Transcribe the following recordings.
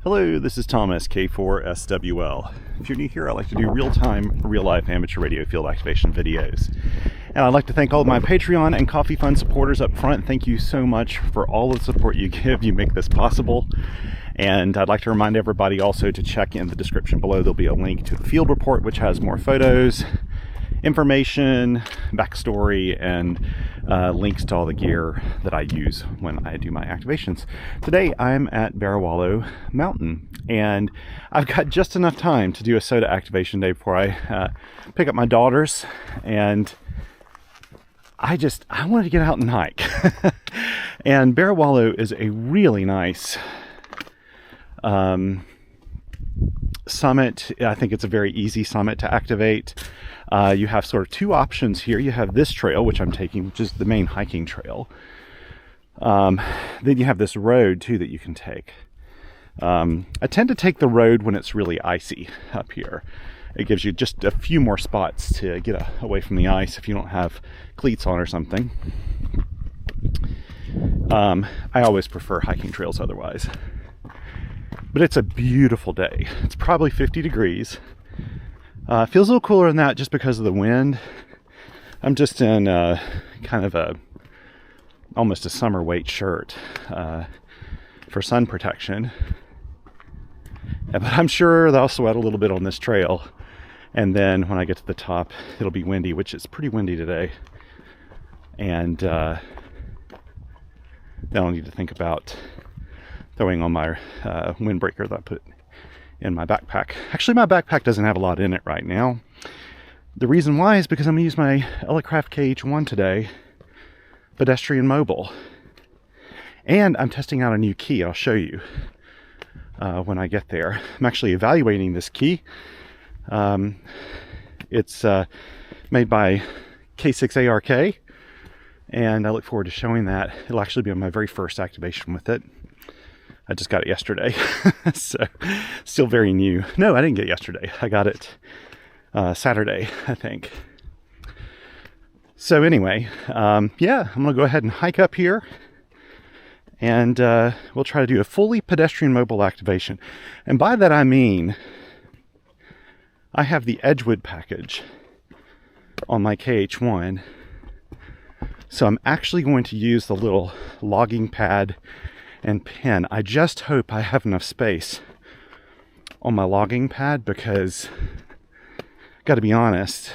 Hello, this is Thomas, K4SWL. If you're new here, I like to do real-time, real-life amateur radio field activation videos. And I'd like to thank all of my Patreon and Coffee Fund supporters up front. Thank you so much for all the support you give. You make this possible. And I'd like to remind everybody also to check in the description below. There'll be a link to the field report, which has more photos, information, backstory, and links to all the gear that I use when I do my activations. Today I'm at Bearwallow Mountain, and I've got just enough time to do a soda activation day before I pick up my daughters, and I wanted to get out and hike. And Bearwallow is a really nice summit. I think it's a very easy summit to activate. You have sort of two options here. You have this trail, which I'm taking, which is the main hiking trail. Then you have this road too that you can take. I tend to take the road when it's really icy up here. It gives you just a few more spots to get away from the ice if you don't have cleats on or something. I always prefer hiking trails otherwise. But it's a beautiful day. It's probably 50 degrees. Feels a little cooler than that just because of the wind. I'm just in kind of almost a summer weight shirt for sun protection. But I'm sure that I'll sweat a little bit on this trail. And then when I get to the top, it'll be windy, which is pretty windy today. And then I'll need to think about throwing on my windbreaker that I put in my backpack. Actually, my backpack doesn't have a lot in it right now. The reason why is because I'm going to use my Elecraft KH1 today, pedestrian mobile. And I'm testing out a new key. I'll show you when I get there. I'm actually evaluating this key. It's made by K6ARK, and I look forward to showing that. It'll actually be on my very first activation with it. I just got it yesterday, so still very new. No, I didn't get it yesterday. I got it Saturday, I think. So anyway, yeah, I'm gonna go ahead and hike up here, and we'll try to do a fully pedestrian mobile activation. And by that I mean, I have the Edgewood package on my KH1, so I'm actually going to use the little logging pad and pen. I just hope I have enough space on my logging pad because, gotta be honest,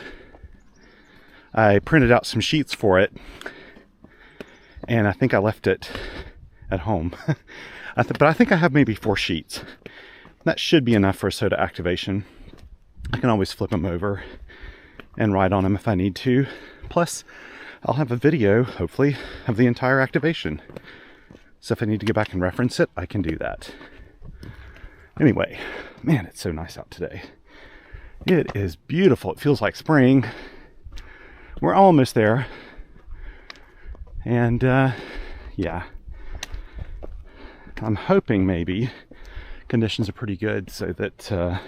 I printed out some sheets for it and I think I left it at home. But I think I have maybe 4 sheets. That should be enough for a soda activation. I can always flip them over and write on them if I need to. Plus, I'll have a video, hopefully, of the entire activation. So if I need to go back and reference it, I can do that. Anyway, man, it's so nice out today. It is beautiful. It feels like spring. We're almost there. And yeah, I'm hoping maybe conditions are pretty good so that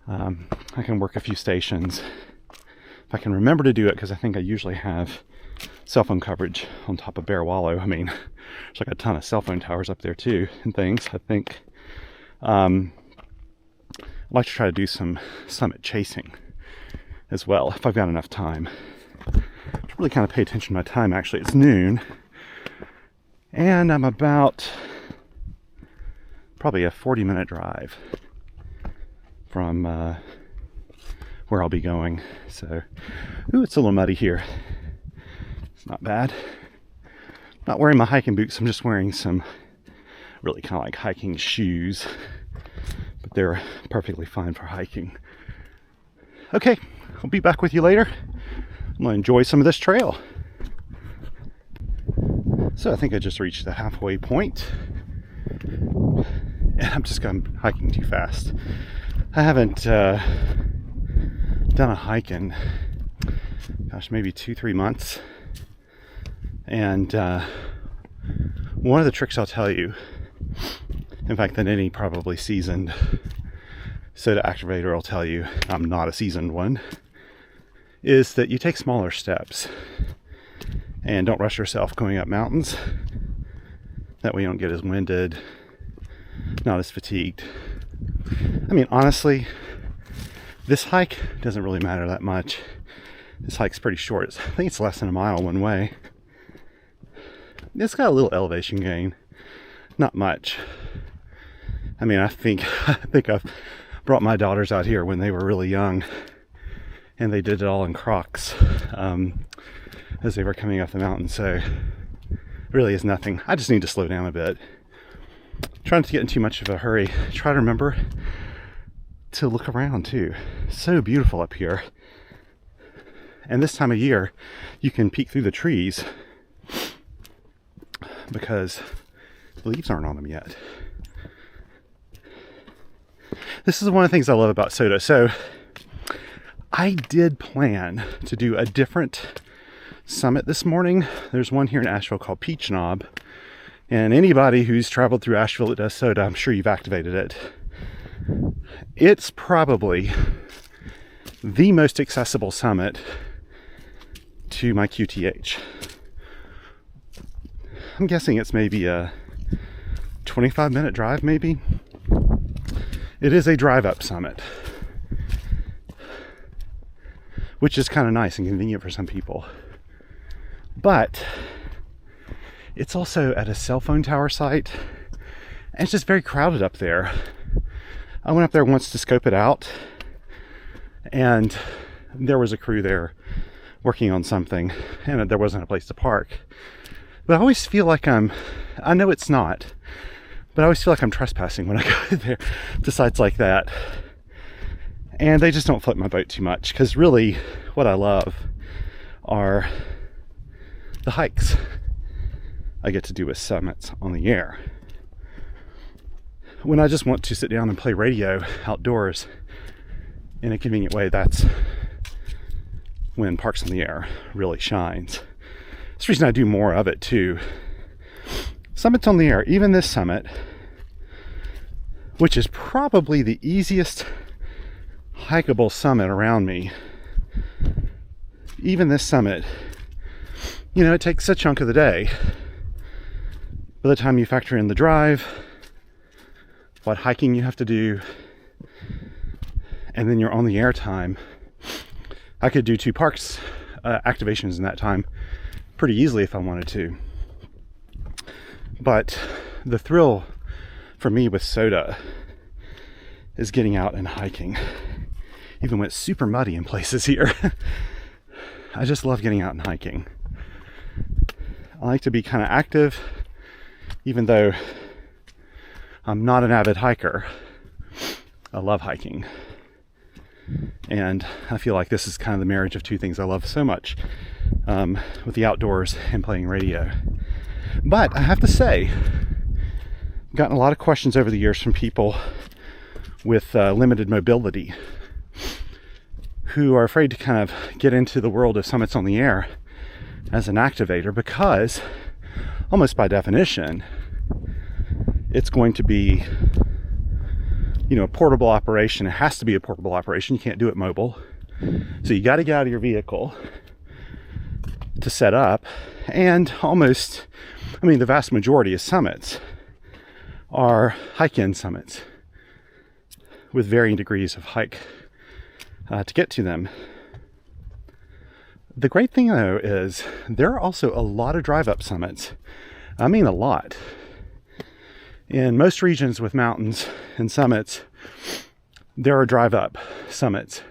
I can work a few stations. If I can remember to do it, because I think I usually have cell phone coverage on top of Bearwallow. I mean, there's like a ton of cell phone towers up there too and things. I think I'd like to try to do some summit chasing as well if I've got enough time. I should really kind of pay attention to my time. Actually, it's noon and I'm about probably a 40-minute drive from where I'll be going. So, ooh, it's a little muddy here. It's not bad. Not wearing my hiking boots, I'm just wearing some really kind of like hiking shoes, but they're perfectly fine for hiking. Okay, I'll be back with you later. I'm gonna enjoy some of this trail. So I think I just reached the halfway point, and I'm just going hiking too fast. I haven't done a hike in, gosh, maybe 2-3 months. And one of the tricks I'll tell you, in fact, that any probably seasoned soda activator will tell you, I'm not a seasoned one, is that you take smaller steps and don't rush yourself going up mountains. That way you don't get as winded not as fatigued. I mean, honestly, this hike doesn't really matter that much. This hike's pretty short. I think it's less than a mile one way. It's got a little elevation gain. Not much. I mean, I think I've brought my daughters out here when they were really young, and they did it all in Crocs as they were coming up the mountain. So it really is nothing. I just need to slow down a bit. Try not to get in too much of a hurry. Try to remember to look around too. So beautiful up here. And this time of year, you can peek through the trees because the leaves aren't on them yet. This is one of the things I love about Soda. So I did plan to do a different summit this morning. There's one here in Asheville called Peach Knob. And anybody who's traveled through Asheville that does Soda, I'm sure you've activated it. It's probably the most accessible summit to my QTH. I'm guessing it's maybe a 25-minute drive, maybe. It is a drive-up summit, which is kind of nice and convenient for some people. But it's also at a cell phone tower site, and it's just very crowded up there. I went up there once to scope it out, and there was a crew there working on something, and there wasn't a place to park. But I always feel like I know it's not, but I always feel like I'm trespassing when I go there to sites like that. And they just don't float my boat too much, because really what I love are the hikes I get to do with summits on the air. When I just want to sit down and play radio outdoors in a convenient way, that's when Parks on the Air really shines. That's the reason I do more of it too. Summits on the Air, even this summit, which is probably the easiest hikeable summit around me, even this summit, you know, it takes a chunk of the day. By the time you factor in the drive, what hiking you have to do, and then you're on the air time, I could do 2 parks activations in that time pretty easily if I wanted to. But the thrill for me with Soda is getting out and hiking, even when it's super muddy in places here. I just love getting out and hiking. I like to be kind of active, even though I'm not an avid hiker. I love hiking. And I feel like this is kind of the marriage of 2 things I love so much, with the outdoors and playing radio. But I have to say, I've gotten a lot of questions over the years from people with limited mobility who are afraid to kind of get into the world of summits on the air as an activator, because almost by definition it's going to be, you know, a portable operation. It has to be a portable operation. You can't do it mobile. So you got to get out of your vehicle to set up. And almost, I mean, the vast majority of summits are hike-in summits with varying degrees of hike to get to them. The great thing though is there are also a lot of drive-up summits. I mean a lot. In most regions with mountains and summits, there are drive-up summits.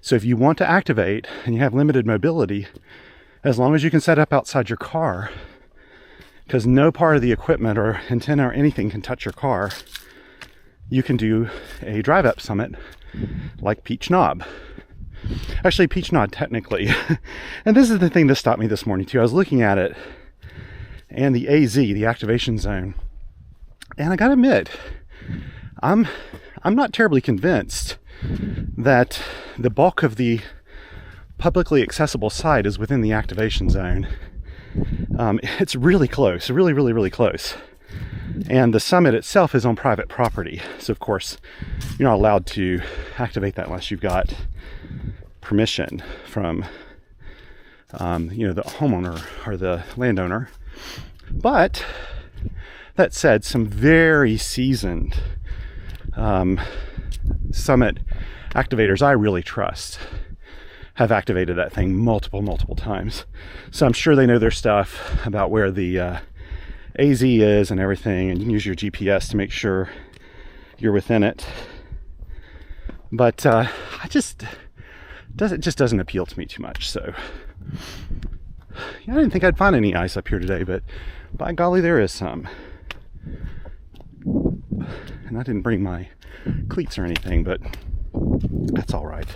So if you want to activate and you have limited mobility, as long as you can set up outside your car, because no part of the equipment or antenna or anything can touch your car, you can do a drive-up summit like Peach Knob. Actually, Peach Knob technically. And this is the thing that stopped me this morning too. I was looking at it and the AZ, the activation zone. And I gotta admit, I'm not terribly convinced that the bulk of the publicly accessible site is within the activation zone. It's really close, really close. And the summit itself is on private property. So of course, you're not allowed to activate that unless you've got permission from, you know, the homeowner or the landowner. But That said, some very seasoned summit activators I really trust have activated that thing multiple times. So I'm sure they know their stuff about where the AZ is and everything, and you can use your GPS to make sure you're within it. But it just doesn't appeal to me too much. So yeah, I didn't think I'd find any ice up here today, but by golly, there is some. And I didn't bring my cleats or anything, but that's all right.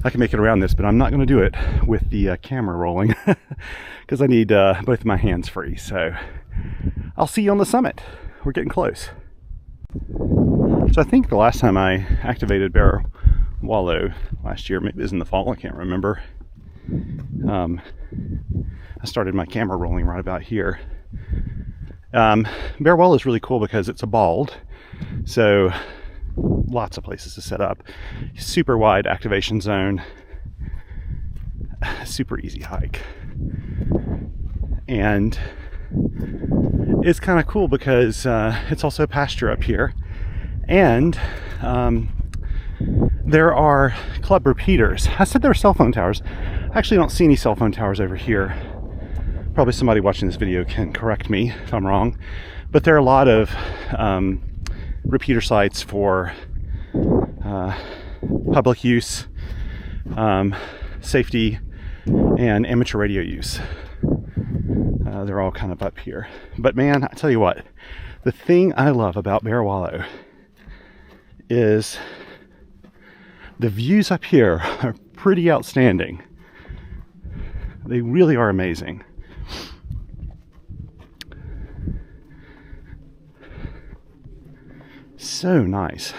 I can make it around this, but I'm not going to do it with the camera rolling because I need both of my hands free. So I'll see you on the summit. We're getting close. So I think the last time I activated Bearwallow last year, maybe it was in the fall, I can't remember. I started my camera rolling right about here. Bearwallow is really cool because it's a bald, so lots of places to set up. Super wide activation zone, super easy hike. And it's kind of cool because it's also pasture up here. And there are club repeaters. I said there are cell phone towers. I actually don't see any cell phone towers over here. Probably somebody watching this video can correct me if I'm wrong. But there are a lot of repeater sites for public use, safety, and amateur radio use. They're all kind of up here. But man, I tell you what, the thing I love about Bearwallow is the views up here are pretty outstanding. They really are amazing. So nice.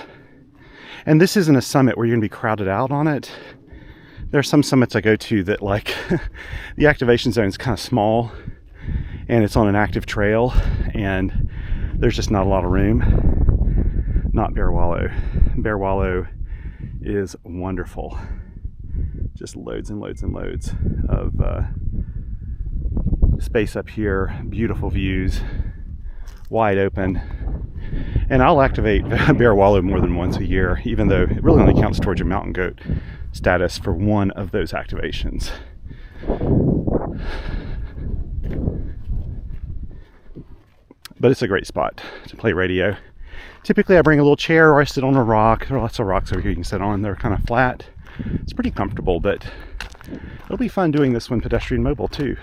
And this isn't a summit where you're gonna be crowded out on it. There are some summits I go to that, like, the activation zone is kind of small and it's on an active trail and there's just not a lot of room. Not Bearwallow. Bearwallow is wonderful. Just loads and loads and loads of space up here, beautiful views, wide open. And I'll activate Bearwallow more than once a year, even though it really only counts towards your mountain goat status for one of those activations. But it's a great spot to play radio. Typically I bring a little chair or I sit on a rock. There are lots of rocks over here you can sit on. They're kind of flat. It's pretty comfortable, but it'll be fun doing this one pedestrian mobile too.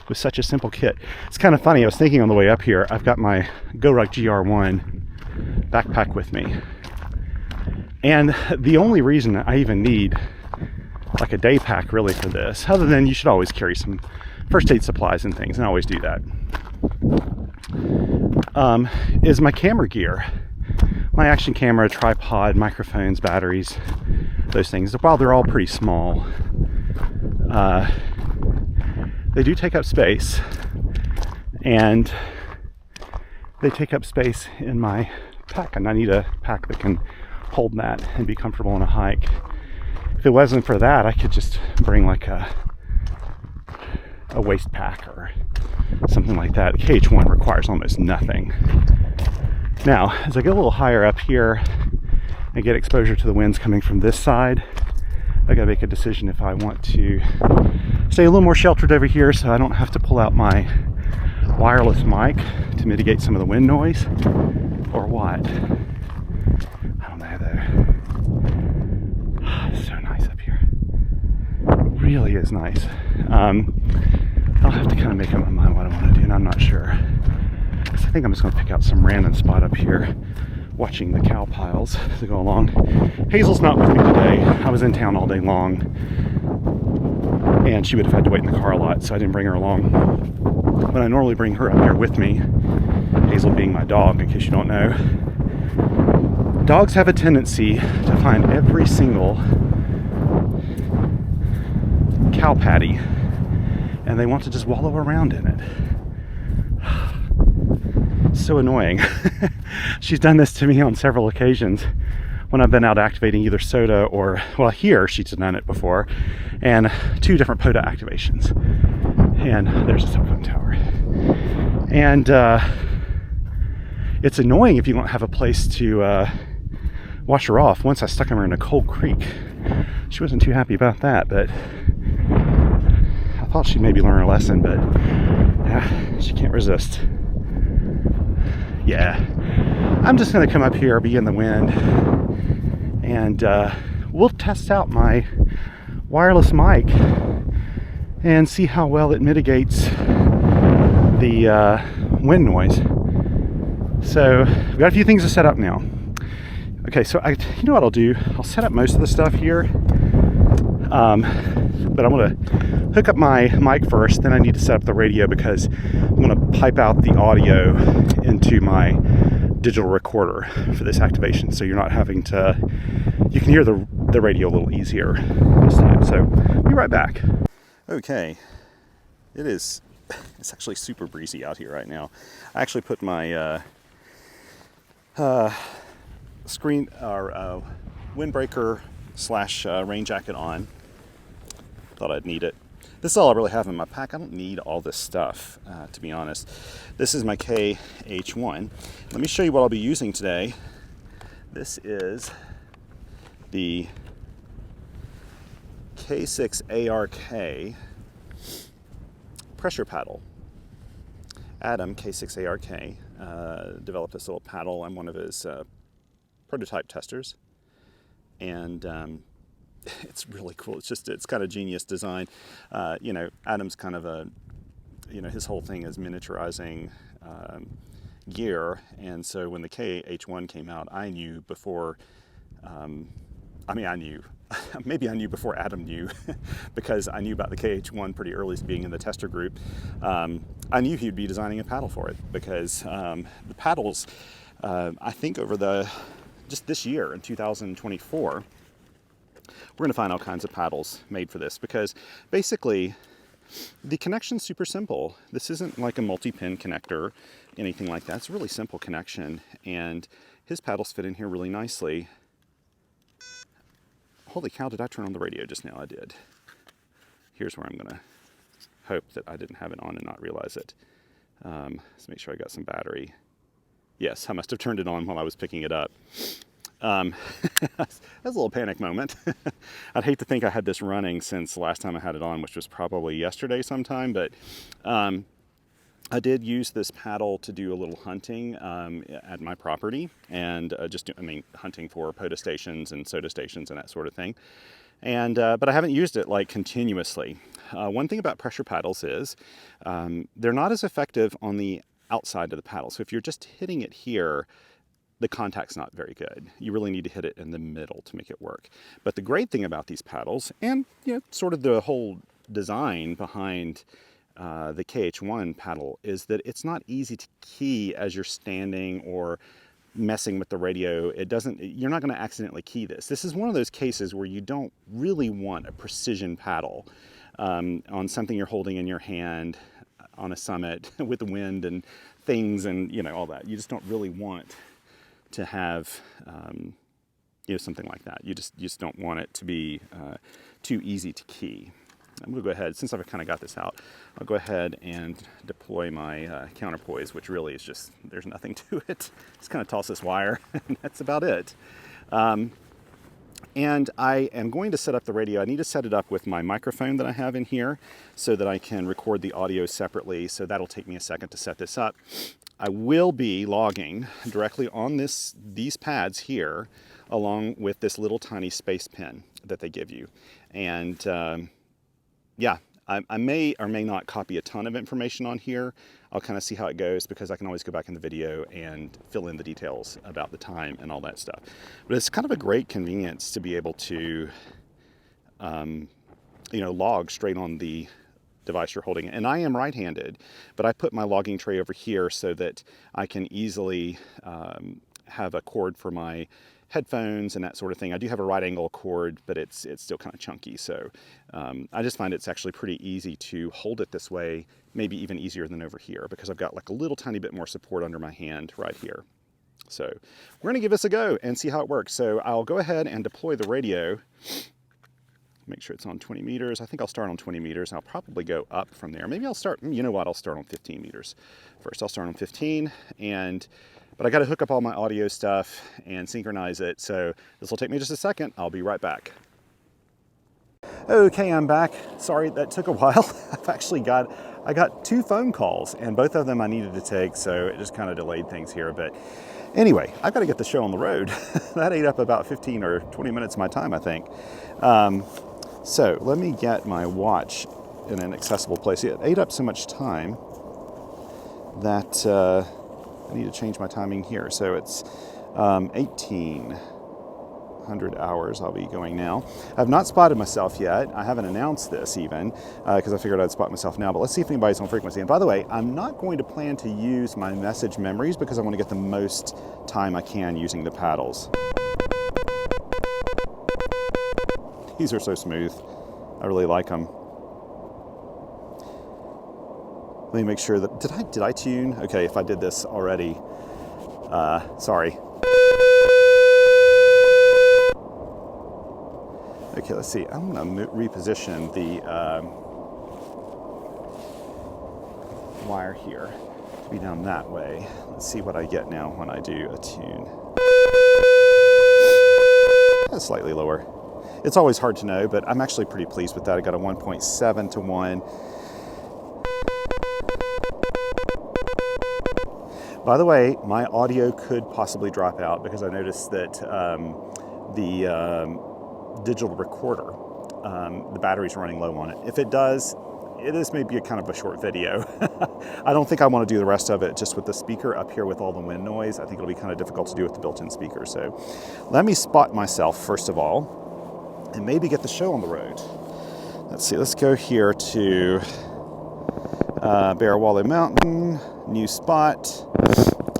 With such a simple kit. It's kind of funny, I was thinking on the way up here, I've got my GoRuck GR1 backpack with me. And the only reason I even need like a day pack really for this, other than you should always carry some first aid supplies and things, and I always do that, is my camera gear. My action camera, tripod, microphones, batteries, those things. While they're all pretty small, they do take up space, and they take up space in my pack, and I need a pack that can hold that and be comfortable on a hike. If it wasn't for that, I could just bring like a waist pack or something like that. KH1 requires almost nothing. Now, as I get a little higher up here and get exposure to the winds coming from this side, I gotta make a decision if I want to stay a little more sheltered over here so I don't have to pull out my wireless mic to mitigate some of the wind noise, or what. I don't know though. It's so nice up here. It really is nice. I'll have to kind of make up my mind what I want to do, and I'm not sure. So I think I'm just going to pick out some random spot up here, watching the cow piles as they go along. Hazel's not with me today. I was in town all day long, and she would have had to wait in the car a lot, so I didn't bring her along. But I normally bring her up here with me, Hazel being my dog, in case you don't know. Dogs have a tendency to find every single cow patty, and they want to just wallow around in it. So annoying. She's done this to me on several occasions when I've been out activating either soda or, well, here she's done it before, and 2 different POTA activations. And there's a cell phone tower. And it's annoying if you don't have a place to wash her off. Once I stuck her in a cold creek. She wasn't too happy about that, but I thought she'd maybe learn her lesson, but she can't resist. Yeah, I'm just gonna come up here, be in the wind, and we'll test out my wireless mic and see how well it mitigates the wind noise. So we've got a few things to set up now. Okay, so you know what I'll do? I'll set up most of the stuff here, but I'm gonna hook up my mic first, then I need to set up the radio because I'm gonna pipe out the audio into my digital recorder for this activation, so you're not having to, you can hear the radio a little easier this time. So be right back. Okay, it's actually super breezy out here right now. I actually put my screen or windbreaker / rain jacket on. Thought I'd need it. This is all I really have in my pack. I don't need all this stuff, to be honest. This is my KH1. Let me show you what I'll be using today. This is the K6ARK pressure paddle. Adam, K6ARK, developed this little paddle. I'm one of his prototype testers, and it's really cool. It's kind of genius design. You know, Adam's kind of his whole thing is miniaturizing gear, and so when the KH1 came out, I knew before. I knew. Maybe I knew before Adam knew, because I knew about the KH1 pretty early, being in the tester group. I knew he'd be designing a paddle for it, because the paddles, I think just this year in 2024, we're going to find all kinds of paddles made for this, because basically the connection's super simple. This isn't like a multi-pin connector, anything like that. It's a really simple connection, and his paddles fit in here really nicely. Holy cow, did I turn on the radio just now? I did. Here's where I'm going to hope that I didn't have it on and not realize it. Let's make sure I got some battery. Yes, I must have turned it on while I was picking it up. That's a little panic moment. I'd hate to think I had this running since the last time I had it on, which was probably yesterday sometime, but I did use this paddle to do a little hunting at my property, and hunting for POTA stations and SOTA stations and that sort of thing. And but I haven't used it like continuously. One thing about pressure paddles is they're not as effective on the outside of the paddle. So if you're just hitting it here, the contact's not very good. You really need to hit it in the middle to make it work. But the great thing about these paddles, and sort of the whole design behind the KH1 paddle, is that it's not easy to key as you're standing or messing with the radio. You're not going to accidentally key this. This is one of those cases where you don't really want a precision paddle on something you're holding in your hand on a summit with the wind and things and all that. You just don't really want to have something like that. You just don't want it to be too easy to key. I'm going to go ahead, since I've kind of got this out, I'll go ahead and deploy my counterpoise, which really is just, there's nothing to it. Just kind of toss this wire, and that's about it. And I am going to set up the radio. I need to set it up with my microphone that I have in here so that I can record the audio separately, so that'll take me a second to set this up. I will be logging directly on these pads here, along with this little tiny space pen that they give you. And yeah, I may or may not copy a ton of information on here. I'll kind of see how it goes, because I can always go back in the video and fill in the details about the time and all that stuff. But it's kind of a great convenience to be able to, log straight on the device you're holding. And I am right-handed, but I put my logging tray over here so that I can easily have a cord for my headphones and that sort of thing. I do have a right angle cord, but it's still kind of chunky. So I just find it's actually pretty easy to hold it this way, maybe even easier than over here, because I've got like a little tiny bit more support under my hand right here. So we're gonna give this a go and see how it works. So I'll go ahead and deploy the radio. make sure it's on 20 meters. I think I'll start on 20 meters and I'll probably go up from there. Maybe I'll start, you know what, I'll start on 15 meters. First I'll start on 15, but I gotta hook up all my audio stuff and synchronize it. So this will take me just a second. I'll be right back. Okay, I'm back. Sorry, that took a while. I got 2 phone calls and both of them I needed to take, so it just kind of delayed things here. But anyway, I've got to get the show on the road. That ate up about 15 or 20 minutes of my time, I think. So let me get my watch in an accessible place. It ate up so much time that I need to change my timing here. So it's 1800 hours I'll be going now. I've not spotted myself yet. I haven't announced this even because I figured I'd spot myself now, but let's see if anybody's on frequency. And by the way, I'm not going to plan to use my message memories because I want to get the most time I can using the paddles. These are so smooth. I really like them. Let me make sure that, did I tune? Okay, if I did this already, sorry. Okay, let's see. I'm gonna reposition the wire here to be down that way. Let's see what I get now when I do a tune. That's slightly lower. It's always hard to know, but I'm actually pretty pleased with that. I got a 1.7 to 1. By the way, my audio could possibly drop out because I noticed that the digital recorder, the battery's running low on it. If it does, this may be a kind of a short video. I don't think I want to do the rest of it just with the speaker up here with all the wind noise. I think it'll be kind of difficult to do with the built-in speaker. So let me spot myself first of all and maybe get the show on the road. Let's see, let's go here to Bearwallow Mountain, new spot,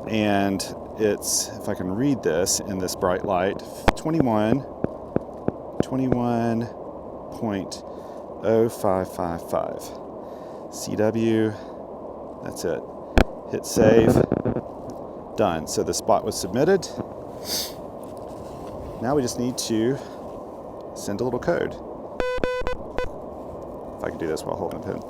and it's, if I can read this in this bright light, 21.0555. CW, that's it. Hit save, done. So the spot was submitted. Now we just need to send a little code. If I can do this while holding a pen.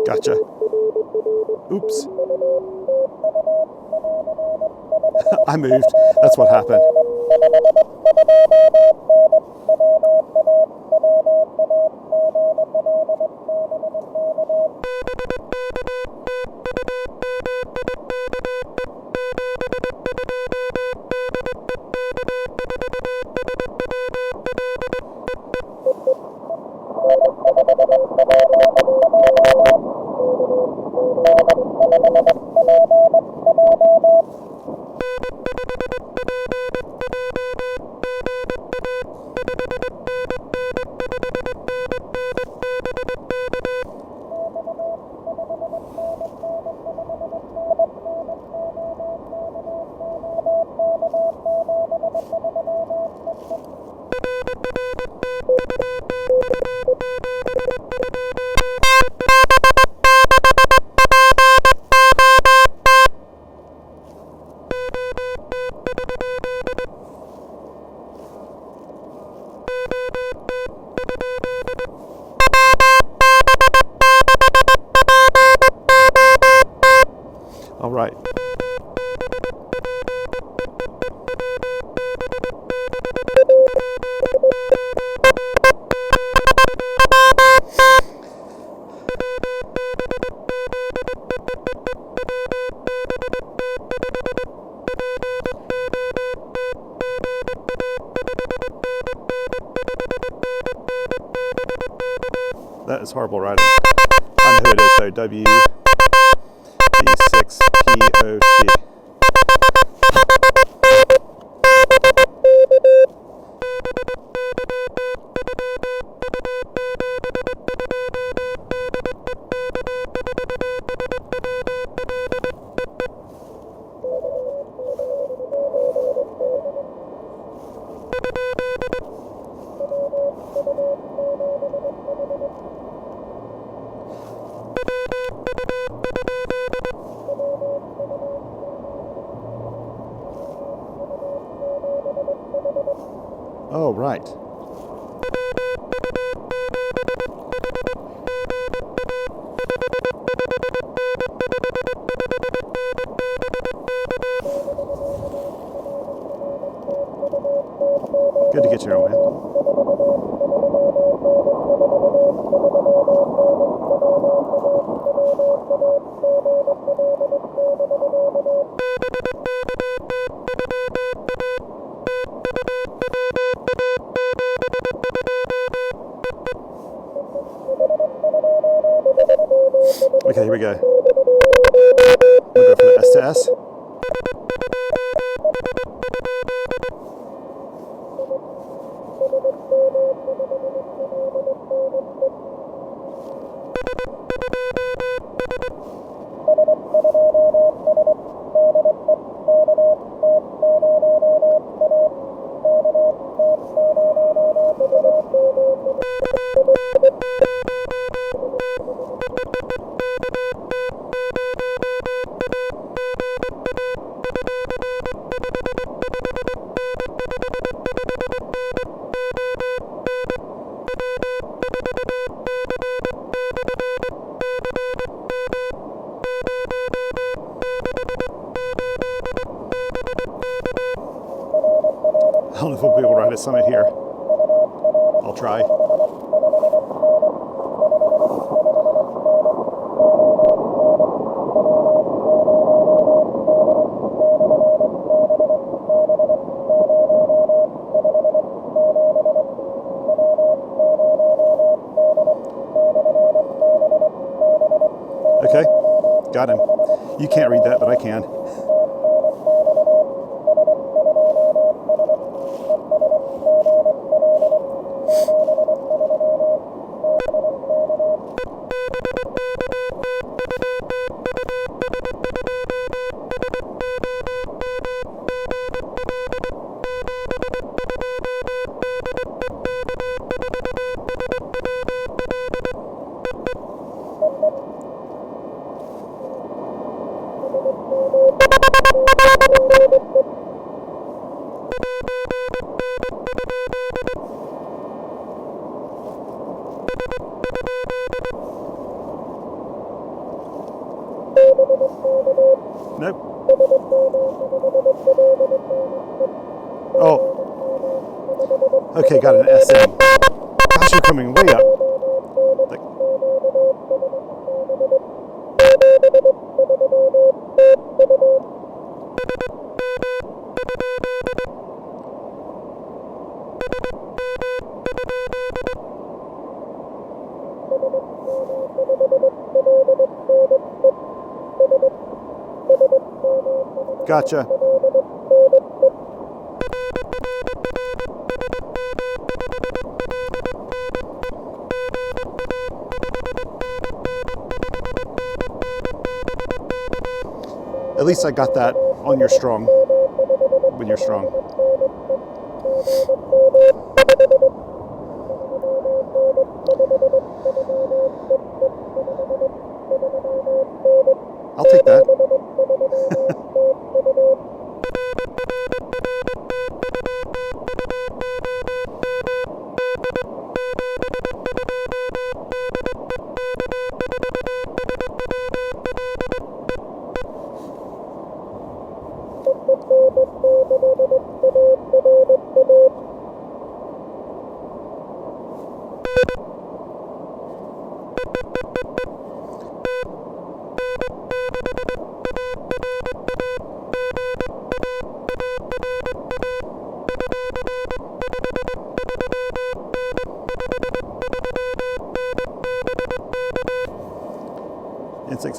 Gotcha. Oops. I moved. That's what happened. that is horrible writing. I know who it is though. W-B-6-P-O-T. Oh, right. Good to get your own man. Okay, here we go. We'll go from the S to S. I don't know if we'll be able to ride a Summit here. I'll try. Okay, got him. You can't read that, but I can. Nope. Oh. Okay, got an SM. Gosh, you're coming way up. Gotcha. At least I got that on your strong, when you're strong. I'll take that.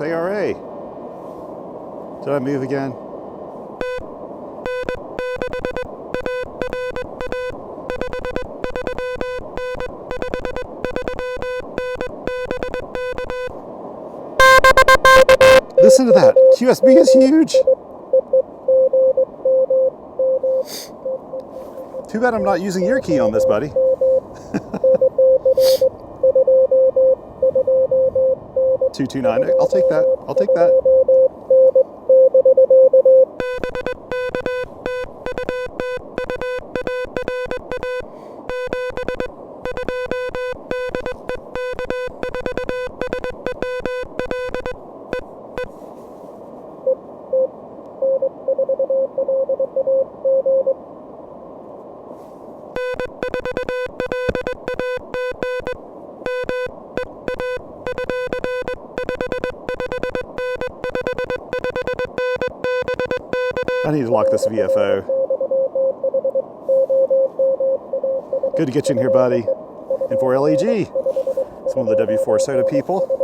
K6ARK. Did I move again? Listen to that. QSB is huge. Too bad I'm not using your key on this, buddy. $229. I'll take that. I'll take that. I need to lock this VFO. Good to get you in here, buddy. And for LEG, it's one of the W4 soda people.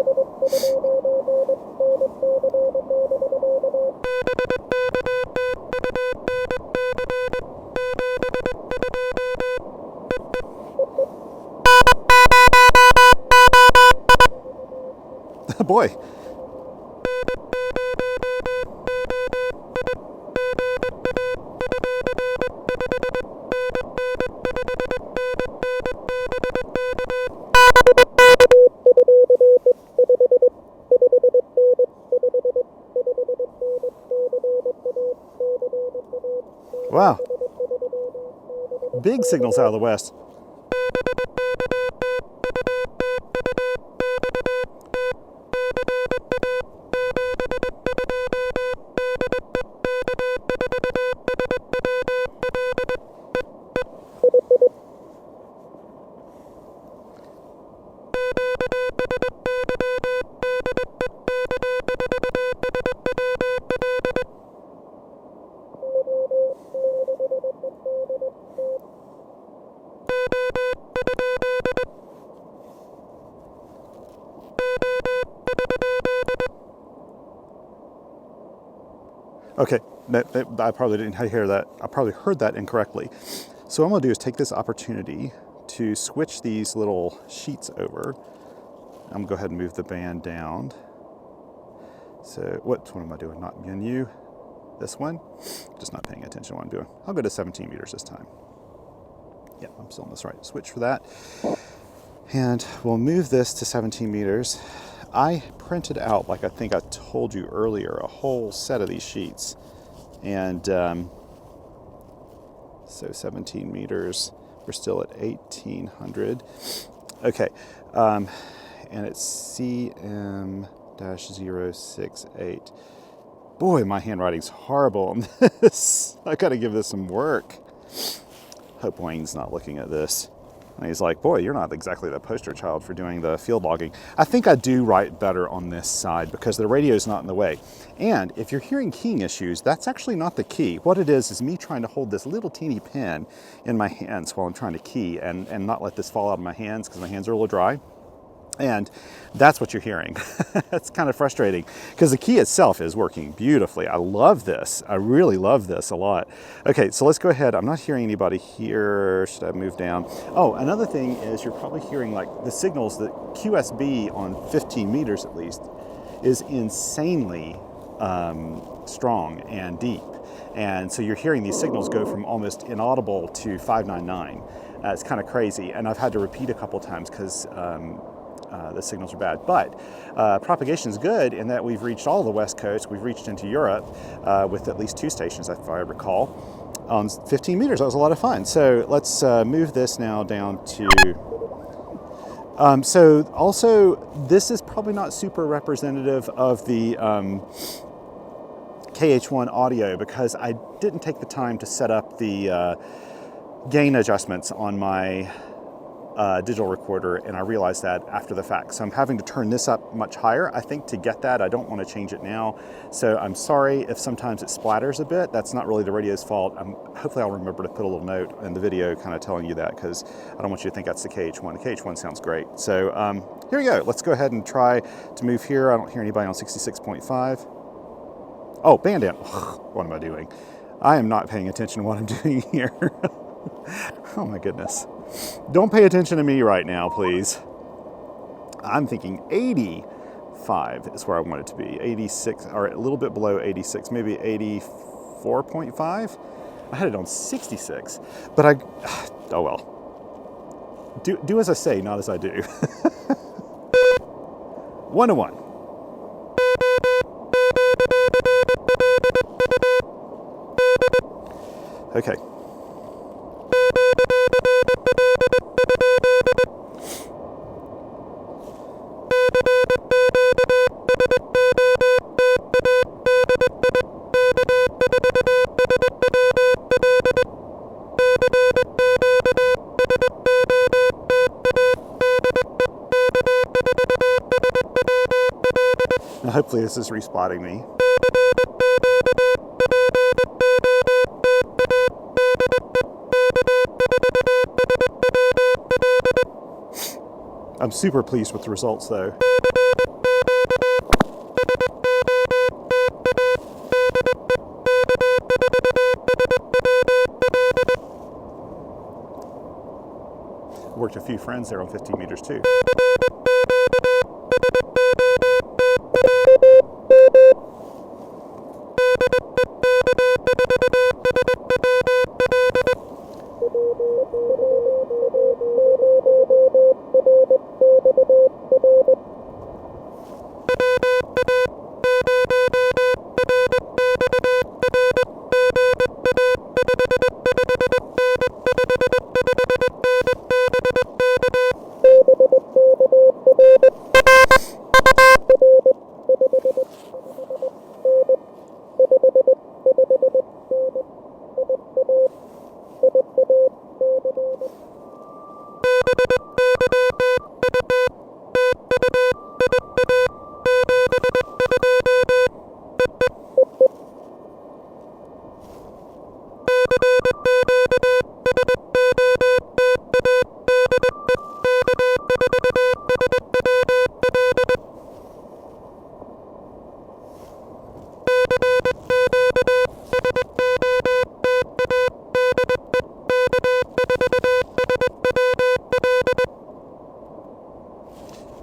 Boy. Wow. Big signals out of the west. Okay, I probably didn't hear that. I probably heard that incorrectly. So what I'm gonna do is take this opportunity to switch these little sheets over. I'm gonna go ahead and move the band down. So what am I doing? Not menu, this one. Just not paying attention to what I'm doing. I'll go to 17 meters this time. Yeah, I'm still on this right switch for that. And we'll move this to 17 meters. I printed out, like I think I told you earlier, a whole set of these sheets. And so 17 meters, we're still at 1800. Okay, and it's CM-068. Boy, my handwriting's horrible on this. I gotta give this some work. Hope Wayne's not looking at this. And he's like, boy, you're not exactly the poster child for doing the field logging. I think I do write better on this side because the radio is not in the way. And if you're hearing keying issues, that's actually not the key. What it is me trying to hold this little teeny pen in my hands while I'm trying to key and not let this fall out of my hands because my hands are a little dry. And that's what you're hearing. It's kind of frustrating because the key itself is working beautifully. I love this. I really love this a lot. Okay, so let's go ahead. I'm not hearing anybody here. Should I move down? Oh, another thing is you're probably hearing like the signals that QSB on 15 meters at least is insanely strong and deep. And so you're hearing these signals go from almost inaudible to 599. It's kind of crazy. And I've had to repeat a couple times because the signals are bad, but propagation is good in that we've reached all the West Coast. We've reached into Europe with at least 2 stations, if I recall, on 15 meters. That was a lot of fun. So let's move this now down to. So also, this is probably not super representative of the KH1 audio because I didn't take the time to set up the gain adjustments on my digital recorder, and I realized that after the fact. So I'm having to turn this up much higher, I think, to get that. I don't want to change it now. So I'm sorry if sometimes it splatters a bit. That's not really the radio's fault. Hopefully I'll remember to put a little note in the video kind of telling you that, because I don't want you to think that's the KH1. The KH1 sounds great. So here we go. Let's go ahead and try to move here. I don't hear anybody on 66.5. Oh, bandit. What am I doing? I am not paying attention to what I'm doing here. Oh my goodness. Don't pay attention to me right now, please. I'm thinking 85 is where I want it to be. 86, or a little bit below 86, maybe 84.5. I had it on 66, but oh well. Do as I say, not as I do. 1 to 1. Okay. Now hopefully this is respotting me. I'm super pleased with the results though. Worked a few friends there on 15 meters too.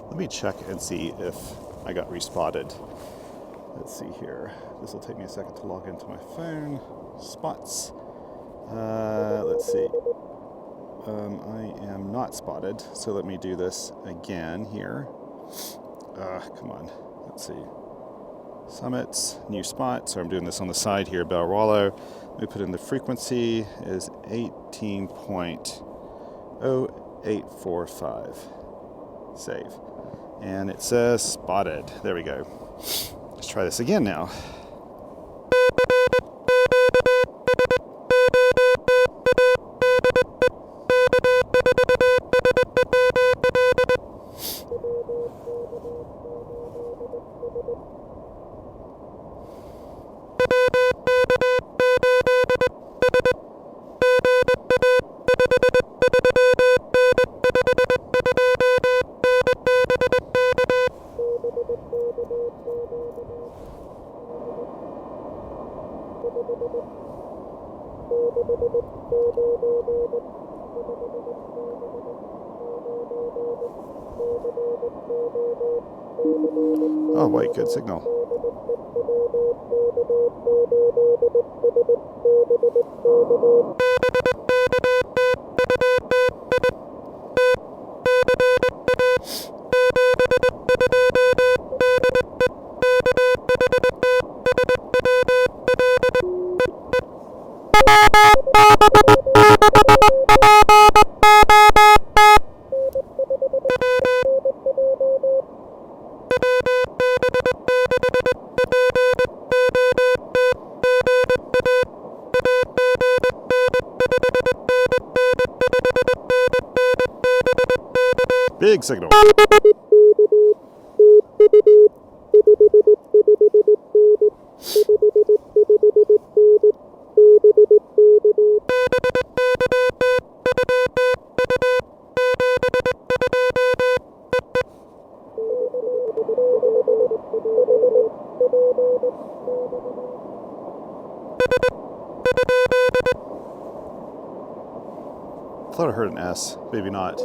Let me check and see if I got respotted. Let's see here. This will take me a second to log into my phone. Spots. Let's see. I am not spotted, so let me do this again here. Come on. Let's see. Summits, new spot. So I'm doing this on the side here, Bearwallow. Let me put in the frequency is 18.0845. Save. And it says spotted. There we go. Let's try this again now. Oh wait, good signal. Big signal. I thought I heard an S, maybe not.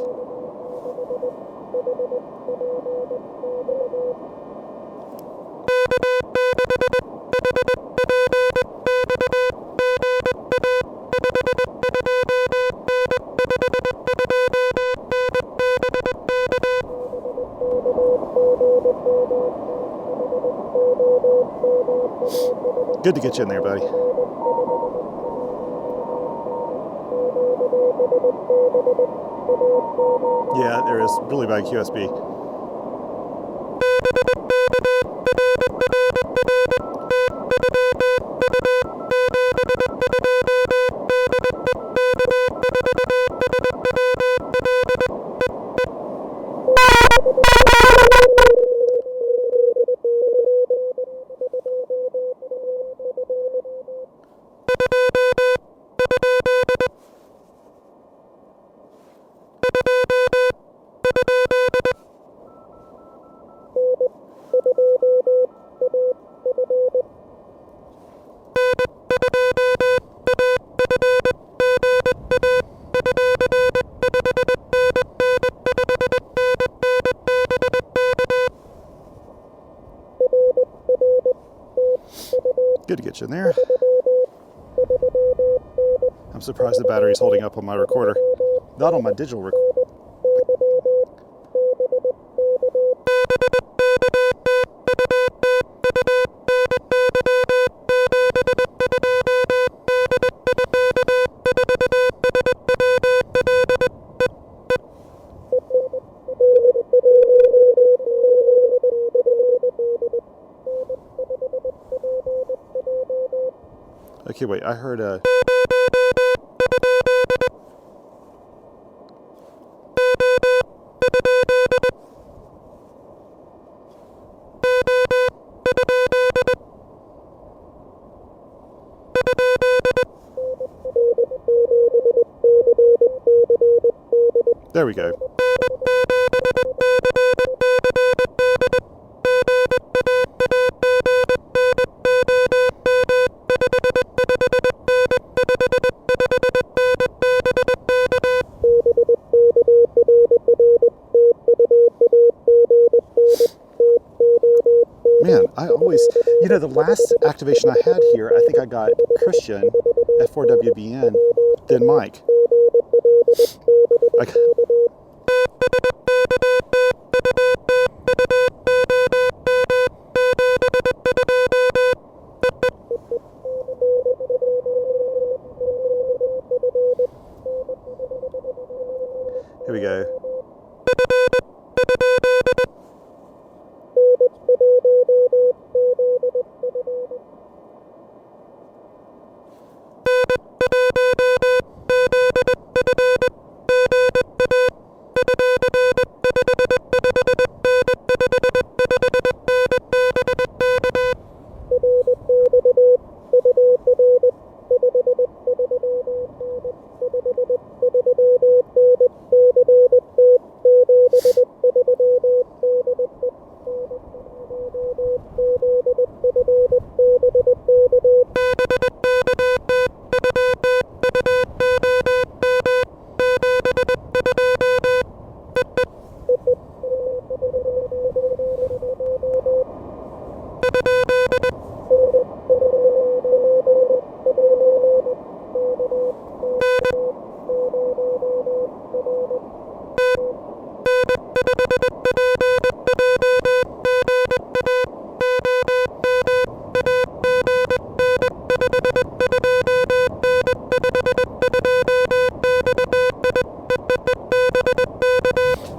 Good to get you in there, buddy. Yeah, there is really bad QSB. Good to get you in there. I'm surprised the battery's holding up on my recorder. Not on my digital recorder. Okay, wait, I heard a... There we go. Man, I always, you know, the last activation I had here, I think I got Christian at 4WBN, then Mike. Here we go.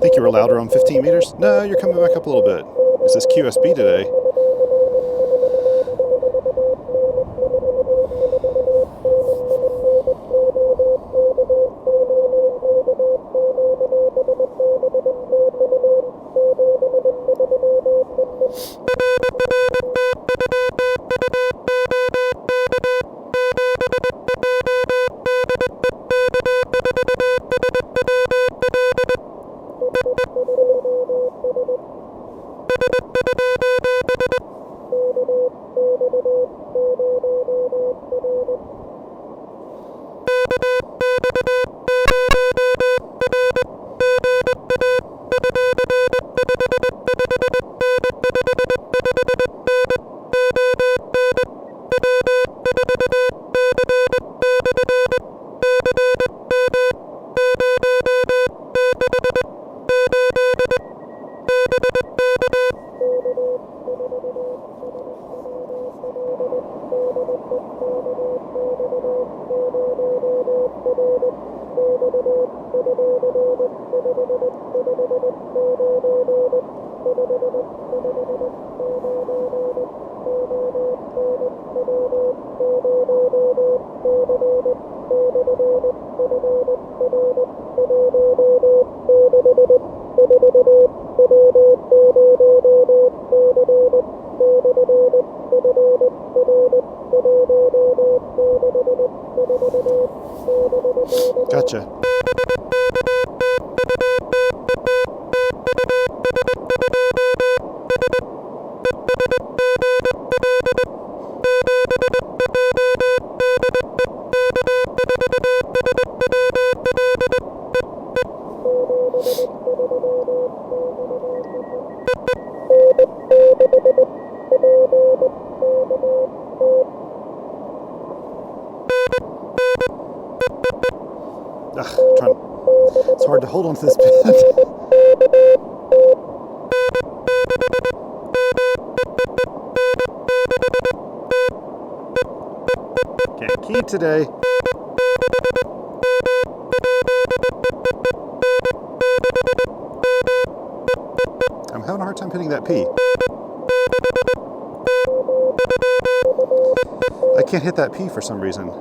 Think you were louder on 15 meters? No, you're coming back up a little bit. Is this QSB today? Gotcha. It's hard to hold on to this pin. Can't keep today. I'm having a hard time hitting that P. I can't hit that P for some reason.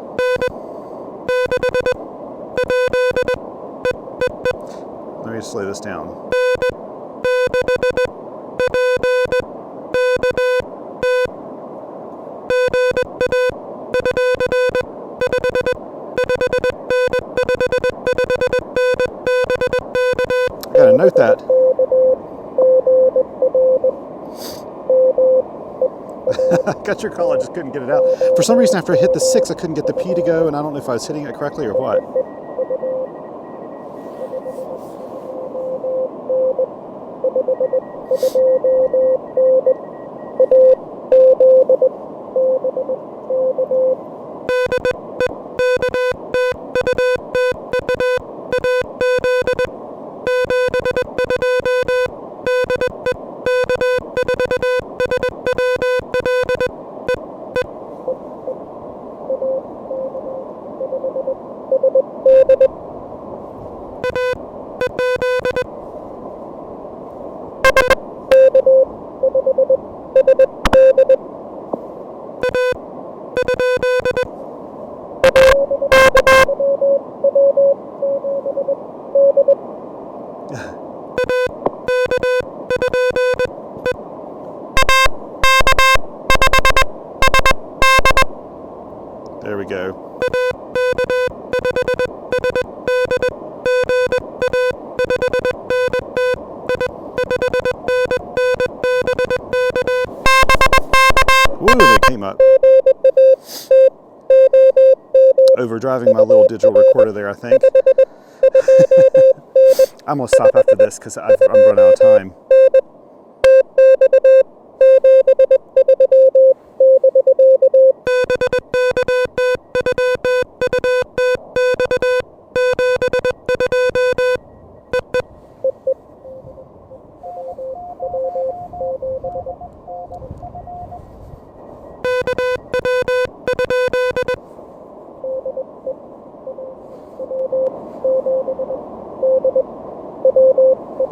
Let me slow this down. I gotta note that. I got your call, I just couldn't get it out. For some reason, after I hit the 6, I couldn't get the P to go, and I don't know if I was hitting it correctly or what. There we go. Woo, they came up. Overdriving my little digital recorder there, I think. I'm going to stop after this because I'm running out of time.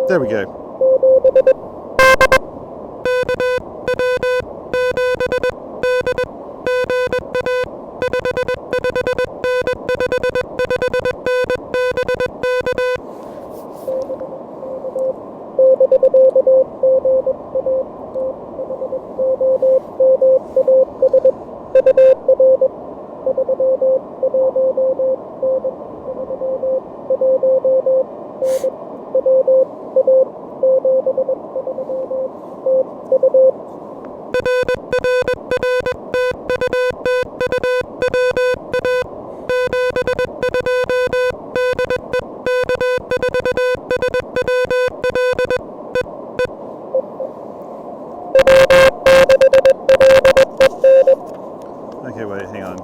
There we go. Okay, wait, hang on.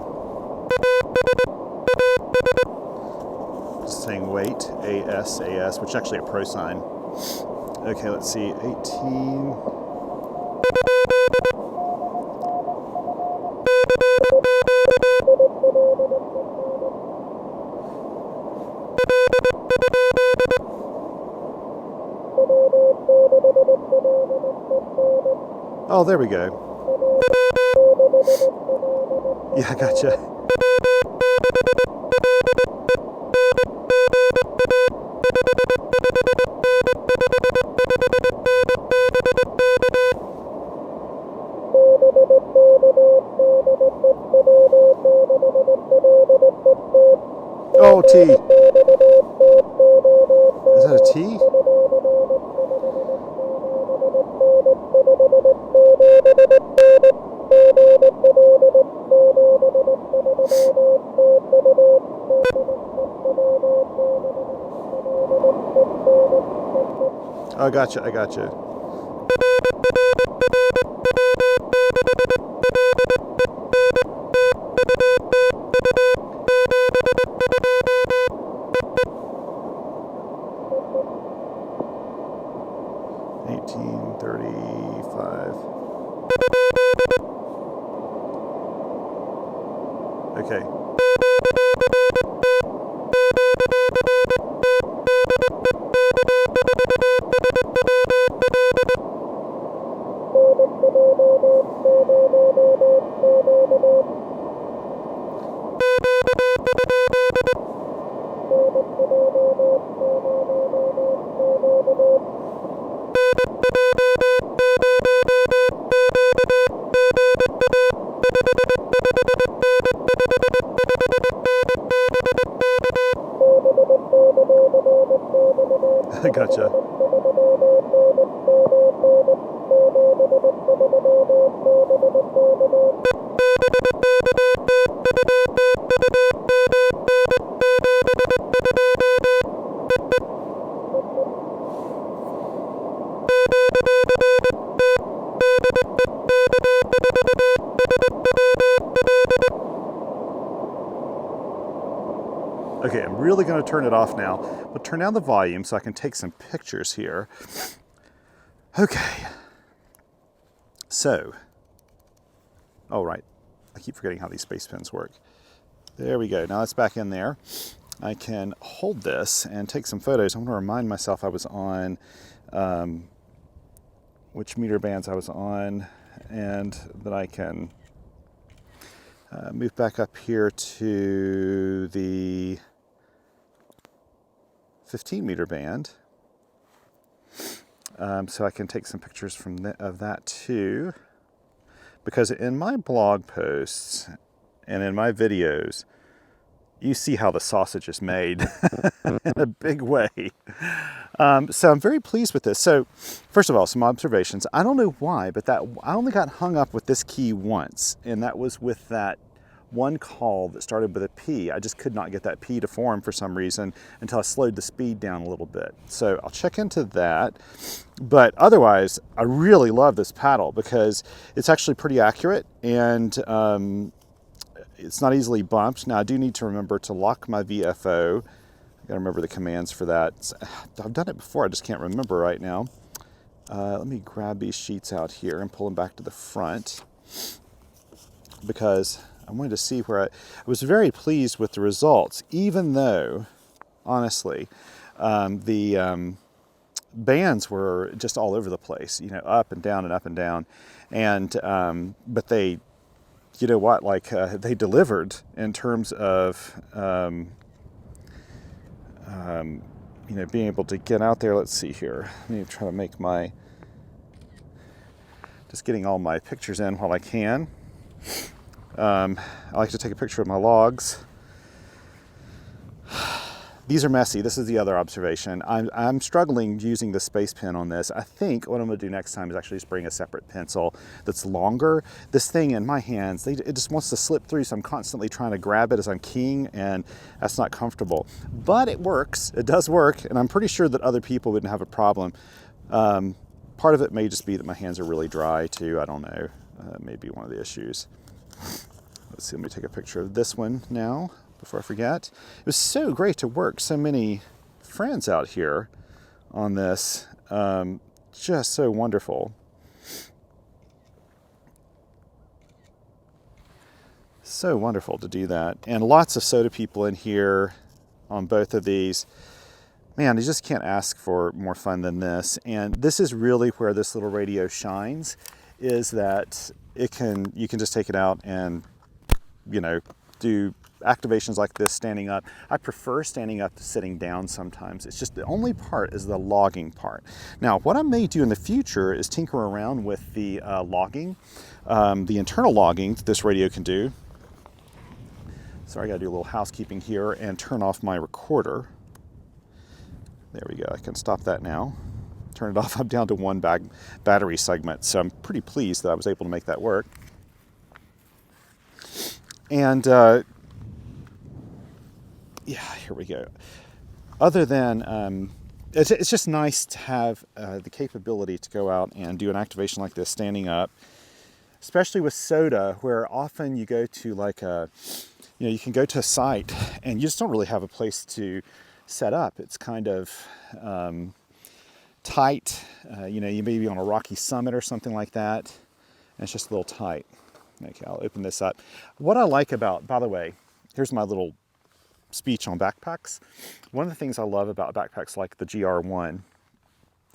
Just saying wait, AS, which is actually a pro sign. Okay, let's see, 18. Oh, there we go. Yeah, I gotcha. Oh, T. Is that a T? Oh, gotcha, I gotcha. Okay. Gotcha. Okay, I'm really going to turn it off now, but turn down the volume so I can take some pictures here. Okay. So, oh right, I keep forgetting how these space pins work. There we go, now it's back in there. I can hold this and take some photos. I want to remind myself I was on, which meter bands I was on, and that I can move back up here to the 15 meter band, so I can take some pictures of that too, because in my blog posts and in my videos you see how the sausage is made in a big way. So I'm very pleased with this. So first of all, some observations. I don't know why, but I only got hung up with this key once, and that was with that one call that started with a P. I just could not get that P to form for some reason until I slowed the speed down a little bit. So I'll check into that. But otherwise, I really love this paddle because it's actually pretty accurate, and it's not easily bumped. Now I do need to remember to lock my VFO. I gotta remember the commands for that. I've done it before, I just can't remember right now. Let me grab these sheets out here and pull them back to the front, because I wanted to see where I was very pleased with the results, even though, honestly, the bands were just all over the place, you know, up and down and up and down. And, but they, you know what, like they delivered in terms of, you know, being able to get out there. Let's see here. Let me try to make just getting all my pictures in while I can. I like to take a picture of my logs. These are messy. This is the other observation. I'm struggling using the space pen on this. I think what I'm going to do next time is actually just bring a separate pencil that's longer. This thing in my hands, it just wants to slip through, so I'm constantly trying to grab it as I'm keying, and that's not comfortable. But it works. It does work, and I'm pretty sure that other people wouldn't have a problem. Part of it may just be that my hands are really dry too. I don't know. Maybe one of the issues. Let's see. Let me take a picture of this one now before I forget. It was so great to work so many friends out here on this. Just so wonderful. So wonderful to do that. And lots of soda people in here on both of these. Man, you just can't ask for more fun than this. And this is really where this little radio shines, is that you can just take it out and, you know, do activations like this standing up. I prefer standing up to sitting down sometimes. It's just the only part is the logging part. Now, what I may do in the future is tinker around with the logging, the internal logging that this radio can do. So I gotta do a little housekeeping here and turn off my recorder. There we go, I can stop that now. Turn it off. I'm down to one battery segment, so I'm pretty pleased that I was able to make that work. And yeah, here we go. Other than, it's just nice to have the capability to go out and do an activation like this standing up, especially with soda, where often you go to like you can go to a site and you just don't really have a place to set up. It's kind of tight. You may be on a rocky summit or something like that, and it's just a little tight. Okay, I'll open this up. What I like about, by the way, here's my little speech on backpacks. One of the things I love about backpacks like the GR1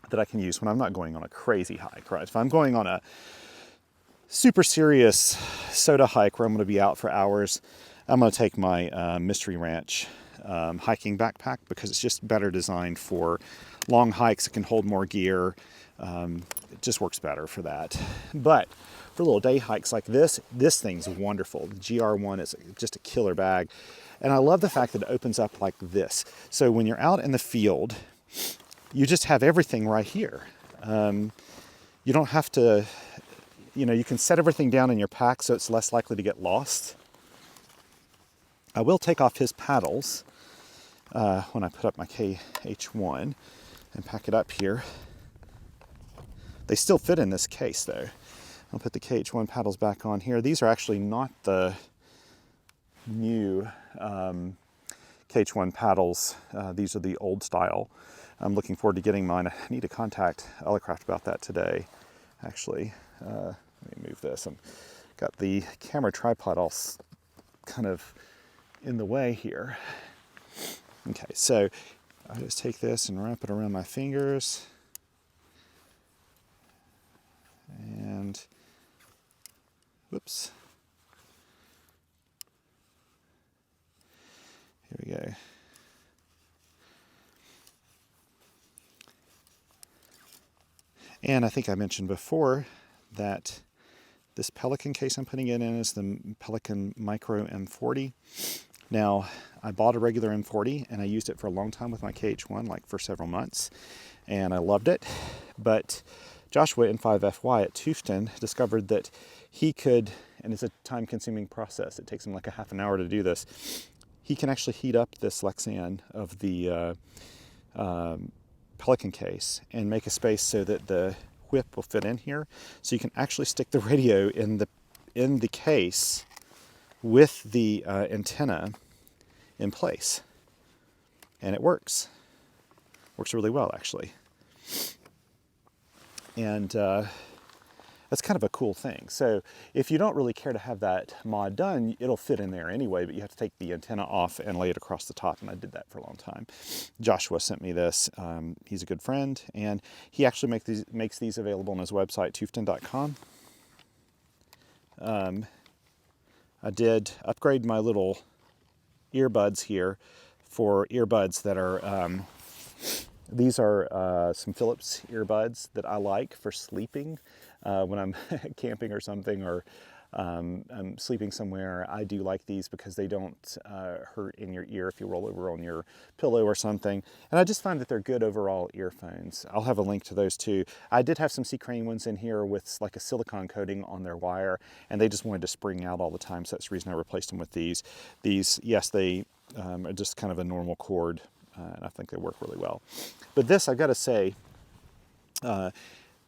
that I can use when I'm not going on a crazy hike, right? If I'm going on a super serious soda hike where I'm going to be out for hours, I'm going to take my Mystery Ranch hiking backpack, because it's just better designed for long hikes. It can hold more gear. It just works better for that. But for little day hikes like this thing's wonderful. The GR1 is just a killer bag. And I love the fact that it opens up like this. So when you're out in the field, you just have everything right here. You don't have to, you can set everything down in your pack so it's less likely to get lost. I will take off his paddles when I put up my KH1 and pack it up here. They still fit in this case though. I'll put the KH1 paddles back on here. These are actually not the new KH1 paddles. These are the old style. I'm looking forward to getting mine. I need to contact Elecraft about that today, actually. Let me move this. I've got the camera tripod all kind of in the way here. Okay, so I just take this and wrap it around my fingers. And, whoops. Here we go. And I think I mentioned before that this Pelican case I'm putting it in is the Pelican Micro M40. Now, I bought a regular M40 and I used it for a long time with my KH1, like for several months, and I loved it. But Joshua N5FY at Tufton discovered that he could, and it's a time-consuming process, it takes him like a half an hour to do this, he can actually heat up this Lexan of the Pelican case and make a space so that the whip will fit in here. So you can actually stick the radio in the case with the antenna in place. And it works. Works really well, actually. And that's kind of a cool thing. So if you don't really care to have that mod done, it'll fit in there anyway, but you have to take the antenna off and lay it across the top, and I did that for a long time. Joshua sent me this. He's a good friend, and he actually makes these available on his website, tufton.com. I did upgrade my little earbuds here for earbuds that are, these are some Philips earbuds that I like for sleeping when I'm camping or something, or sleeping somewhere, I do like these because they don't hurt in your ear if you roll over on your pillow or something. And I just find that they're good overall earphones. I'll have a link to those too. I did have some C. crane ones in here with like a silicone coating on their wire, and they just wanted to spring out all the time, so that's the reason I replaced them with these. These, yes, they are just kind of a normal cord, and I think they work really well. But this, I've got to say,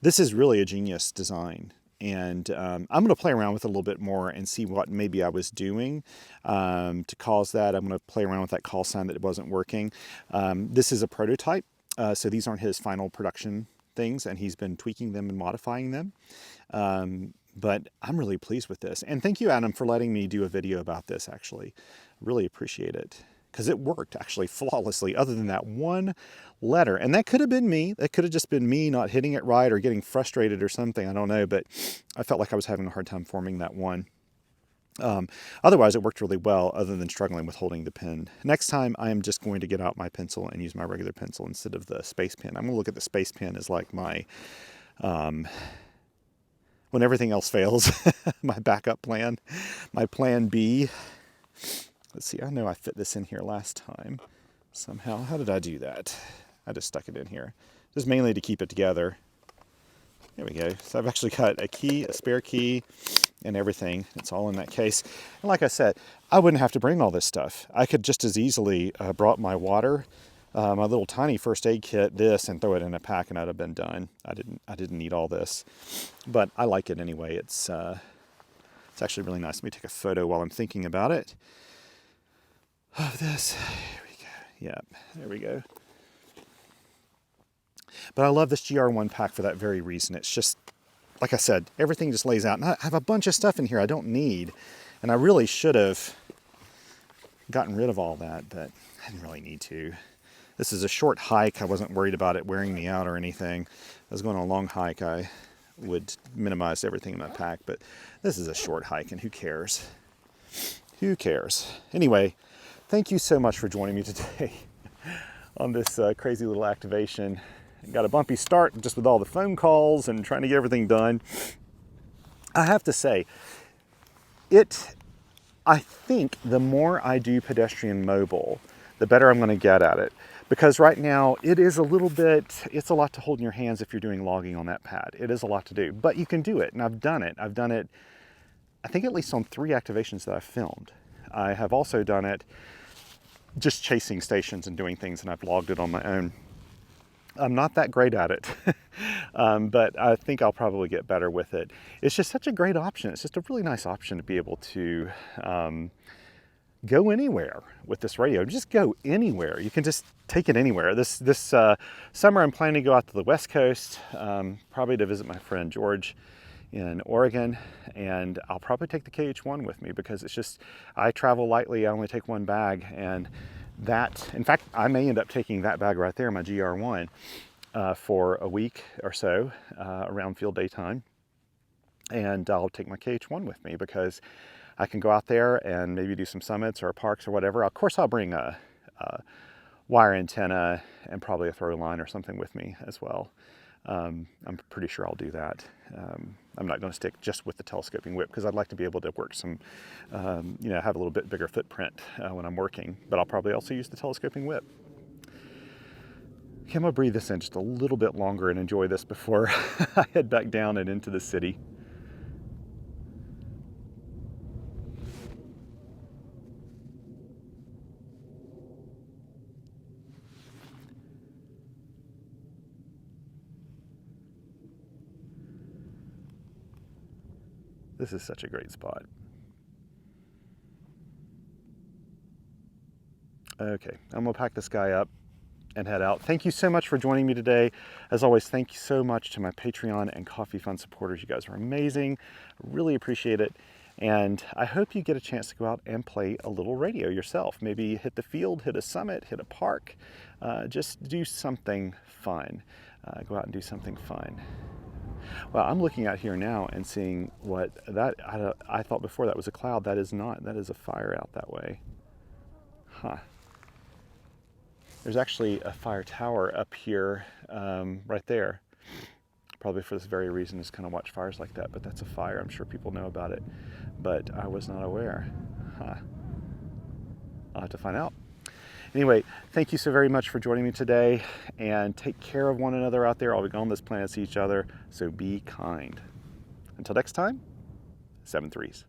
this is really a genius design. And I'm going to play around with it a little bit more and see what maybe I was doing to cause that. I'm going to play around with that call sign that it wasn't working. This is a prototype, so these aren't his final production things, and he's been tweaking them and modifying them. But I'm really pleased with this. And thank you, Adam, for letting me do a video about this, actually. Really appreciate it. Because it worked actually flawlessly, other than that one letter. And that could have been me. That could have just been me not hitting it right or getting frustrated or something. I don't know, but I felt like I was having a hard time forming that one. Otherwise, it worked really well, other than struggling with holding the pen. Next time, I am just going to get out my pencil and use my regular pencil instead of the space pen. I'm going to look at the space pen as like my, when everything else fails, my backup plan, my plan B. Let's see, I know I fit this in here last time somehow. How did I do that? I just stuck it in here. Just mainly to keep it together. There we go. So I've actually got a key, a spare key, and everything. It's all in that case. And like I said, I wouldn't have to bring all this stuff. I could just as easily brought my water, my little tiny first aid kit, this, and throw it in a pack, and I'd have been done. I didn't need all this. But I like it anyway. It's actually really nice. Let me take a photo while I'm thinking about it. Of this. Here we go. Yep, there we go. But I love this GR1 pack for that very reason. It's just, like I said, everything just lays out. And I have a bunch of stuff in here I don't need. And I really should have gotten rid of all that, but I didn't really need to. This is a short hike. I wasn't worried about it wearing me out or anything. If I was going on a long hike, I would minimize everything in my pack. But this is a short hike, and who cares? Who cares? Anyway, thank you so much for joining me today on this crazy little activation. Got a bumpy start just with all the phone calls and trying to get everything done. I have to say, I think the more I do pedestrian mobile, the better I'm going to get at it. Because right now, it's a lot to hold in your hands if you're doing logging on that pad. It is a lot to do, but you can do it, and I've done it. I've done it, I think, at least on 3 activations that I've filmed. I have also done it just chasing stations and doing things, and I've logged it on my own. I'm not that great at it, but I think I'll probably get better with it. It's just such a great option. It's just a really nice option to be able to go anywhere with this radio. Just go anywhere. You can just take it anywhere. This summer, I'm planning to go out to the West Coast, probably to visit my friend George in Oregon, and I'll probably take the KH1 with me because it's just, I travel lightly. I only take one bag, and that, in fact, I may end up taking that bag right there, my GR1, for a week or so around field day time, and I'll take my KH1 with me because I can go out there and maybe do some summits or parks or whatever. Of course, I'll bring a wire antenna and probably a throw line or something with me as well. I'm pretty sure I'll do that. I'm not going to stick just with the telescoping whip because I'd like to be able to work some, have a little bit bigger footprint when I'm working, but I'll probably also use the telescoping whip. Okay, I'm going to breathe this in just a little bit longer and enjoy this before I head back down and into the city. This is such a great spot. Okay, I'm gonna pack this guy up and head out. Thank you so much for joining me today. As always, thank you so much to my Patreon and Coffee Fund supporters. You guys are amazing. I really appreciate it. And I hope you get a chance to go out and play a little radio yourself. Maybe hit the field, hit a summit, hit a park. Just do something fun. Go out and do something fun. Well, I'm looking out here now and seeing what that, I thought before that was a cloud. That is not. That is a fire out that way. Huh. There's actually a fire tower up here, right there. probably for this very reason, is kind of watch fires like that. But that's a fire. I'm sure people know about it, but I was not aware. I'll have to find out. Anyway, thank you so very much for joining me today, and take care of one another out there. All we go on this planet, see each other, so be kind. Until next time, 7 threes.